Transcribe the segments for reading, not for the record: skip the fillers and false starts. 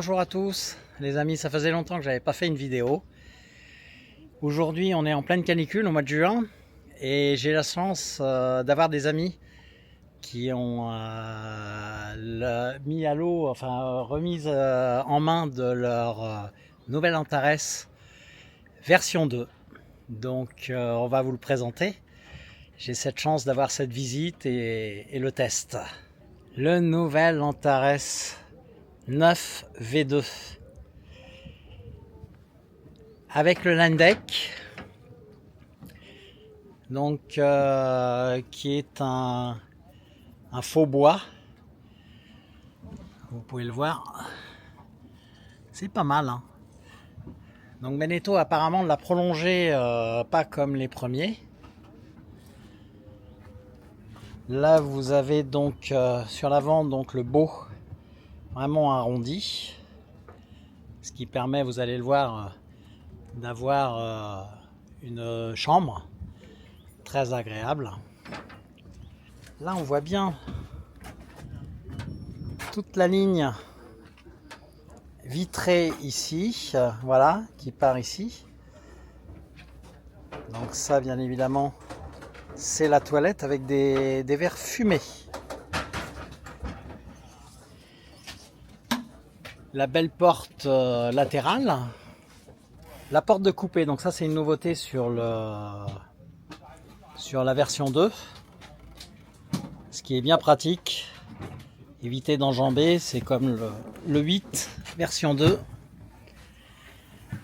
bonjour à tous les amis, ça faisait longtemps que j'avais pas fait une vidéo. Aujourd'hui on est en pleine canicule au mois de juin et j'ai la chance d'avoir des amis qui ont mis à l'eau, enfin remise en main de leur nouvelle Antares version 2. Donc on va vous le présenter. J'ai cette chance d'avoir cette visite et le test. Le nouvel Antares 9 V2 avec le line deck, donc qui est un faux bois. Vous pouvez le voir, c'est pas mal, hein. Donc Beneteau apparemment l'a prolongé, pas comme les premiers. Là vous avez donc sur l'avant donc le beau vraiment arrondi, ce qui permet, vous allez le voir, d'avoir une chambre très agréable. Là on voit bien toute la ligne vitrée ici, voilà, qui part ici. Donc ça bien évidemment c'est la toilette avec des verres fumés. La belle porte latérale, la porte de coupé, donc ça c'est une nouveauté sur la version 2, ce qui est bien pratique. Éviter d'enjamber, c'est comme le 8 version 2.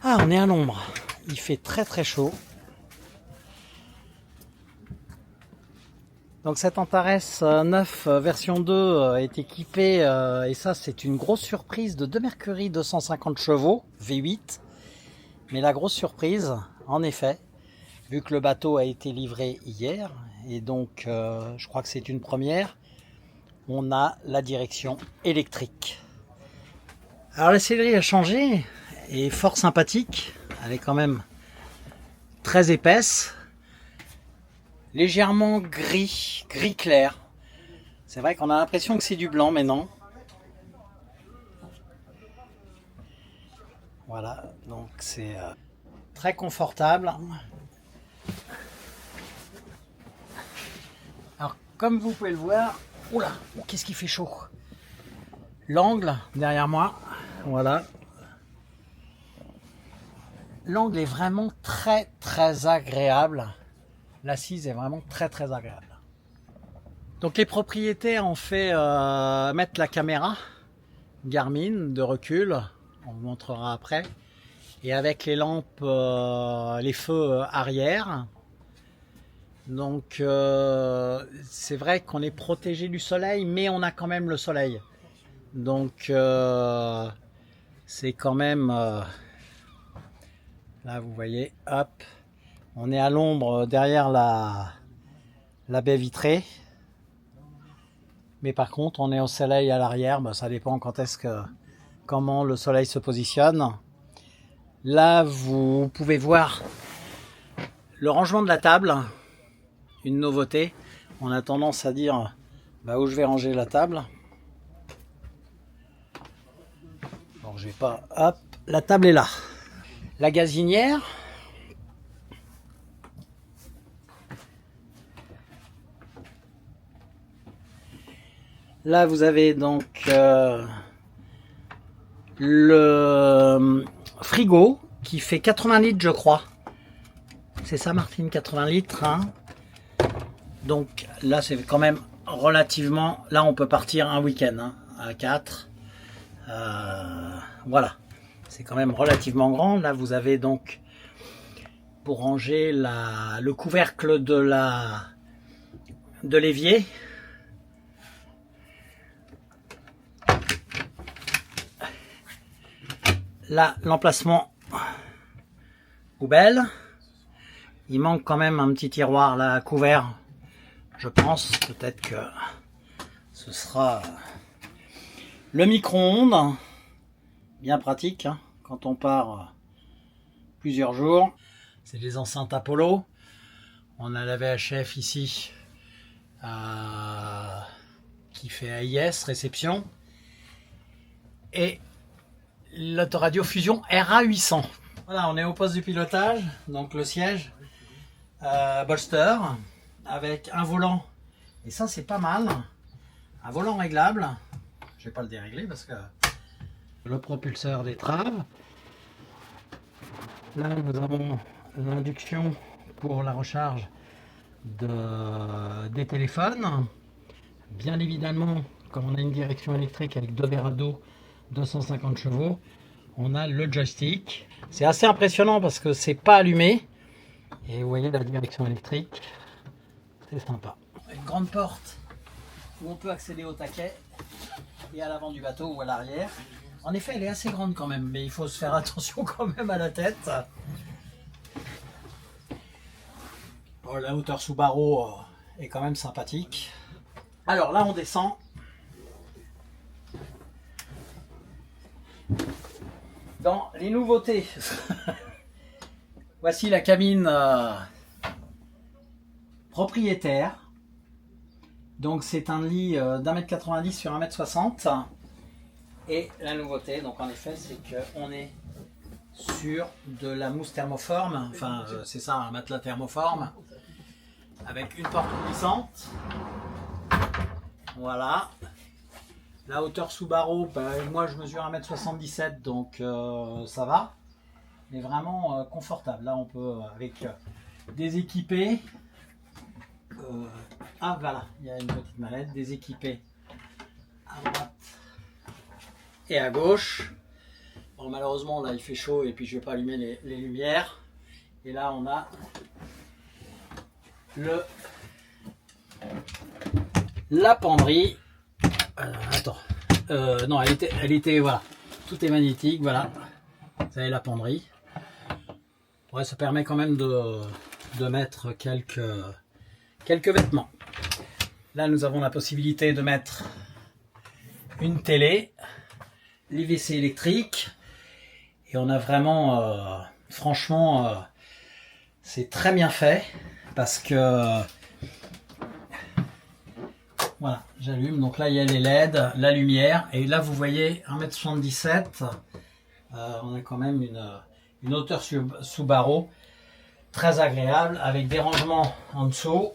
Ah, on est à l'ombre, il fait très très chaud. Donc cette Antares 9 version 2 est équipée, et ça c'est une grosse surprise, de 2 Mercury 250 chevaux V8. Mais la grosse surprise, en effet, vu que le bateau a été livré hier, et donc je crois que c'est une première, on a la direction électrique. Alors la sellerie a changé, et fort sympathique, elle est quand même très épaisse. Légèrement gris clair. C'est vrai qu'on a l'impression que c'est du blanc, mais non. Voilà, donc c'est très confortable. Alors, comme vous pouvez le voir, oula, qu'est-ce qui fait chaud. L'angle derrière moi, voilà. L'angle est vraiment très très agréable. L'assise est vraiment très très agréable. Donc les propriétaires ont fait mettre la caméra Garmin de recul, on vous montrera après, et avec les lampes, les feux arrière. Donc c'est vrai qu'on est protégé du soleil, mais on a quand même le soleil. Donc c'est quand même là vous voyez, hop, on est à l'ombre derrière la baie vitrée. Mais par contre, on est au soleil à l'arrière. Ben, ça dépend comment le soleil se positionne. Là, vous pouvez voir le rangement de la table. Une nouveauté. On a tendance à dire où je vais ranger la table. Alors, je vais pas. Hop, la table est là. La gazinière. Là, vous avez donc le frigo qui fait 80 litres, je crois. C'est ça, Martine, 80 litres. Hein. Donc là, c'est quand même relativement... Là, on peut partir un week-end hein, à 4. Voilà. C'est quand même relativement grand. Là, vous avez donc, pour ranger le couvercle de l'évier. Là, l'emplacement poubelle. Il manque quand même un petit tiroir là couvert. Je pense peut-être que ce sera le micro-ondes. Bien pratique hein, quand on part plusieurs jours. C'est des enceintes Apollo. On a la VHF ici qui fait AIS réception. Et l'autoradio Fusion RA800. Voilà, on est au poste du pilotage, donc le siège bolster avec un volant, et ça c'est pas mal, un volant réglable. Je vais pas le dérégler parce que le propulseur d'étrave. Là nous avons l'induction pour la recharge des téléphones. Bien évidemment, comme on a une direction électrique avec 2 verres à dos, 250 chevaux, on a le joystick. C'est assez impressionnant parce que c'est pas allumé. Et vous voyez la direction électrique, c'est sympa. Une grande porte où on peut accéder au taquet et à l'avant du bateau ou à l'arrière. En effet, elle est assez grande quand même, mais il faut se faire attention quand même à la tête. Bon, la hauteur sous barreau est quand même sympathique. Alors là, on descend. Dans les nouveautés, voici la cabine propriétaire. Donc c'est un lit d'1,90 m sur 1,60 m. Et la nouveauté, donc en effet, c'est qu'on est sur de la mousse thermoforme. Enfin, c'est ça, un matelas thermoforme. Avec une porte glissante. Voilà. La hauteur sous barreau, ben, moi je mesure 1,77 m, donc ça va. Mais vraiment confortable. Là on peut avec des équipés. Ah voilà, il y a une petite mallette, des équipés à droite et à gauche. Bon, malheureusement là il fait chaud et puis je vais pas allumer les lumières. Et là on a la penderie. Attends, non, elle était, voilà, tout est magnétique, voilà. Vous avez la penderie. Ouais, ça permet quand même de mettre quelques vêtements. Là, nous avons la possibilité de mettre une télé, les WC électriques, et on a vraiment, franchement, c'est très bien fait parce que voilà, j'allume, donc là il y a les LED, la lumière, et là vous voyez 1,77 m, on a quand même une hauteur sous barreau très agréable avec des rangements en dessous.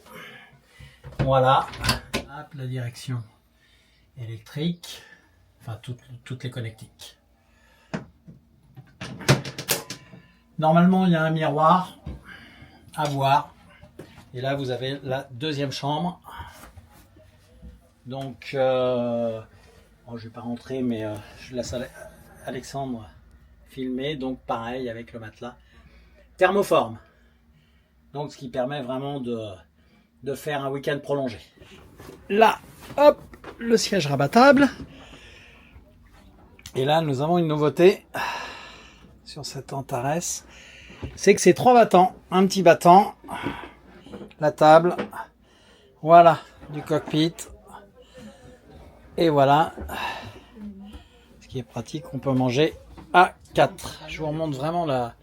Voilà, hop, la direction électrique, enfin toutes les connectiques. Normalement il y a un miroir à voir, et là vous avez la deuxième chambre. Donc, bon, je vais pas rentrer, mais je laisse Alexandre filmer. Donc, pareil avec le matelas thermoforme. Donc, ce qui permet vraiment de faire un week-end prolongé. Là, hop, le siège rabattable. Et là, nous avons une nouveauté sur cette Antares. C'est que c'est 3 battants. Un petit battant, la table, voilà, du cockpit. Et voilà, ce qui est pratique, on peut manger à 4. Je vous remonte vraiment la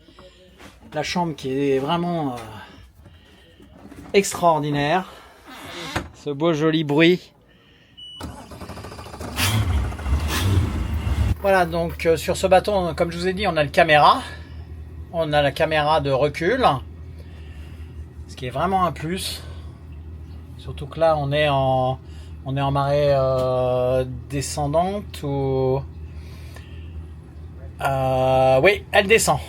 chambre qui est vraiment extraordinaire. Ce beau joli bruit. Voilà, donc sur ce bateau, comme je vous ai dit, on a le caméra. On a la caméra de recul. Ce qui est vraiment un plus. Surtout que là, on est en marée descendante ou... oui, elle descend.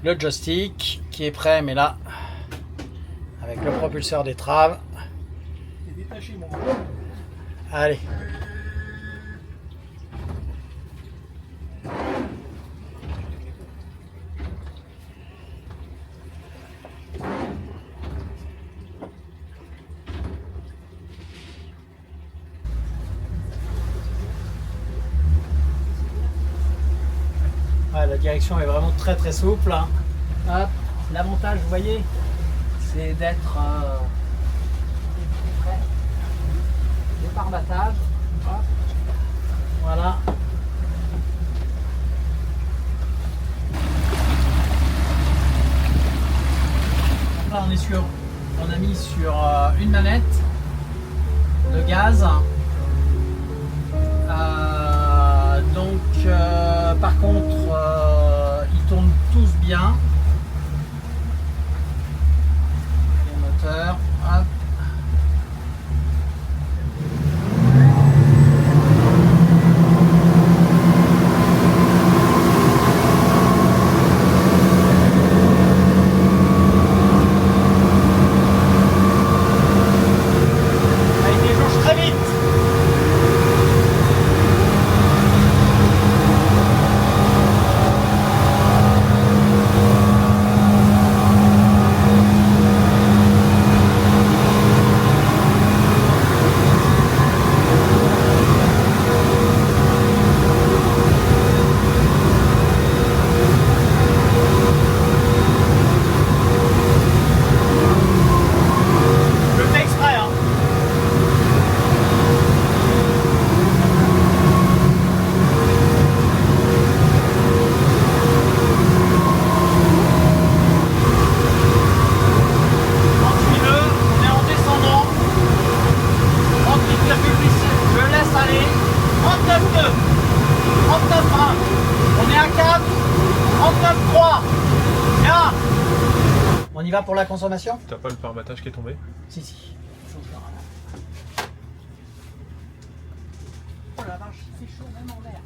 Le joystick qui est prêt, mais là, avec le propulseur d'étrave. Allez. Ouais, la direction est vraiment très très souple. Hop. L'avantage, vous voyez, c'est d'être prêt. Les parbattages. Hop. Voilà. Donc là, on a mis sur une manette de gaz. Par contre, ils tournent tous bien. Les moteurs, hop. On y va pour la consommation? T'as pas le pare-battage qui est tombé? Si, si. Oh la vache, il fait chaud même en l'air.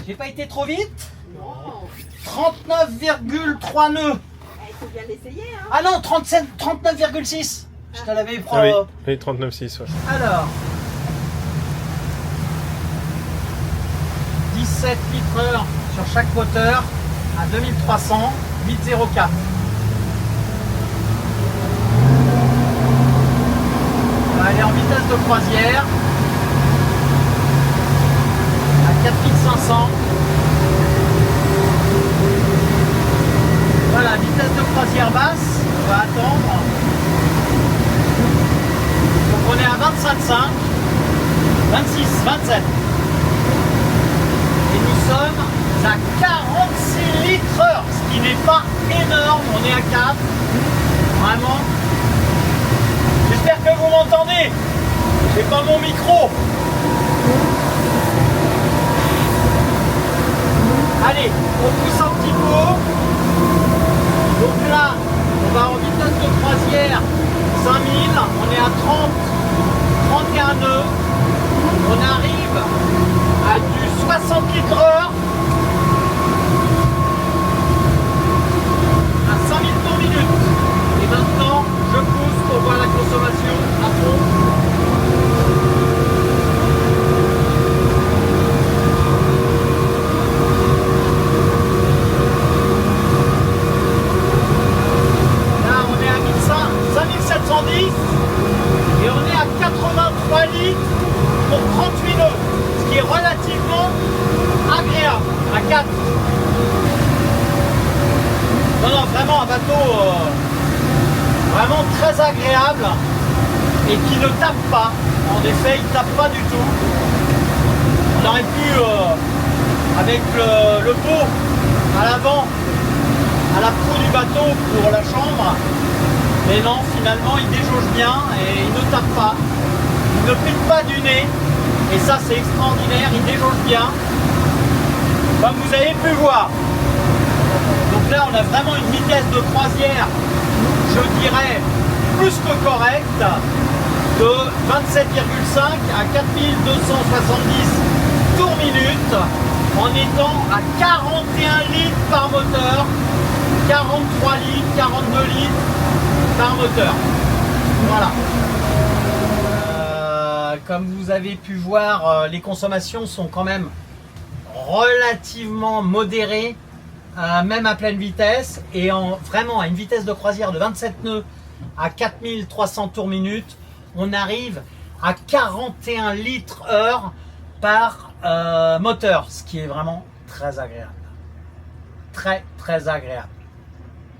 J'ai pas été trop vite? Non. 39,3 nœuds. Il faut bien l'essayer, hein. Ah non, 39,6. Je te l'avais Ah oui, oui 39,6. Ouais. Alors, 17 litres/heure sur chaque moteur à 2300, 804. On va aller en vitesse de croisière à 4500. Voilà, vitesse de croisière basse, on va attendre. Donc on est à 25,5, 26, 27. Et nous sommes à 46 litres/heure, ce qui n'est pas énorme, on est à 4. Vraiment. J'espère que vous m'entendez. C'est pas mon micro. Allez, on pousse un petit peu. Donc là, on va en vitesse de croisière 5000, on est à 30, 31 nœuds. On arrive à du 60 litres/heure à 5000 tours minute. Et maintenant, je pousse pour voir la consommation à fond. Et on est à 83 litres pour 38 nœuds, ce qui est relativement agréable à 4. Non, non, vraiment un bateau vraiment très agréable et qui ne tape pas. En effet, il ne tape pas du tout. On aurait pu, avec le pot à l'avant, à la proue du bateau pour la chambre, mais non, finalement, il déjauge bien et il ne tape pas. Il ne pique pas du nez. Et ça, c'est extraordinaire. Il déjauge bien. Comme vous avez pu voir. Donc là, on a vraiment une vitesse de croisière, je dirais, plus que correcte, de 27,5 à 4270 tours minute, en étant à 41 litres par moteur, 43 litres, 42 litres par moteur. Voilà. Comme vous avez pu voir, les consommations sont quand même relativement modérées, même à pleine vitesse, et vraiment à une vitesse de croisière de 27 nœuds à 4300 tours minute, on arrive à 41 litres/heure par moteur, ce qui est vraiment très agréable. Très très agréable.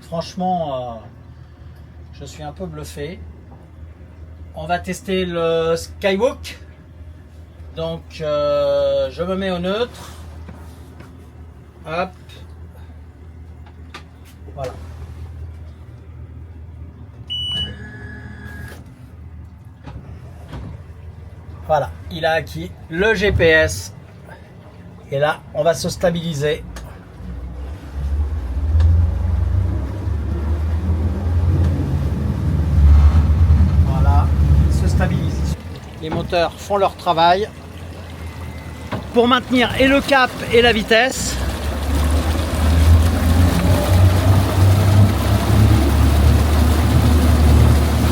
Franchement, je suis un peu bluffé. On va tester le Skywalk. Donc je me mets au neutre. Hop. Voilà. Voilà, il a acquis le GPS. Et là, on va se stabiliser. Voilà, il se stabilise. Les moteurs font leur travail pour maintenir et le cap et la vitesse.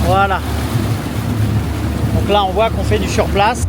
Voilà. Donc là, on voit qu'on fait du surplace.